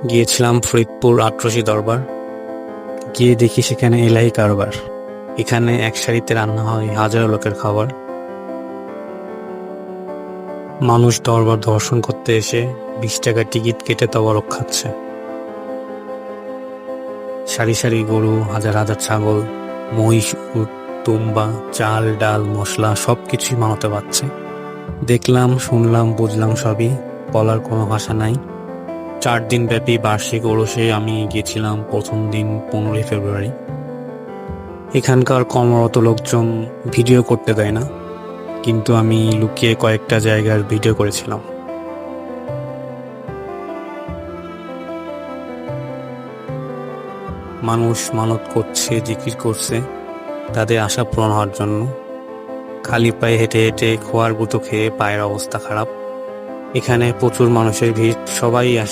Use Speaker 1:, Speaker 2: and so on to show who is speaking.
Speaker 1: গিয়েছিলাম ফরিদপুর আটরশি দরবার। গিয়ে দেখি সেখানে এলাহি কারবার। এখানে এক সারিতে রান্না হয় হাজারো লোকের খাবার। মানুষ দরবার দর্শন করতে এসে 20 টাকা টিকিট কেটে তবরক খাচ্ছে। সারি সারি গরু, হাজার হাজার ছাগল, মহিষ, উট, তুম্বা, চাল ডাল মশলা সবকিছুই মানতে পারছে। দেখলাম, শুনলাম, বুঝলাম সবই, বলার কোনো ভাষা নাই। 4 দিন ব্যাপী বার্ষিক ওরসে আমি গিয়েছিলাম প্রথম দিন 15ই ফেব্রুয়ারি। এখানকার কর্মরত লোকজন ভিডিও করতে দেয় না, কিন্তু আমি লুকিয়ে কয়েকটা জায়গার ভিডিও করেছিলাম। মানুষ মানত করছে, জিকির করছে তাদের আশা পূরণ হওয়ার জন্য। খালি পায়ে হেঁটে হেঁটে খোয়ার গুঁতো খেয়ে পায়ের অবস্থা খারাপ। এখানে প্রচুর মানুষের ভিড়, সবাই আসে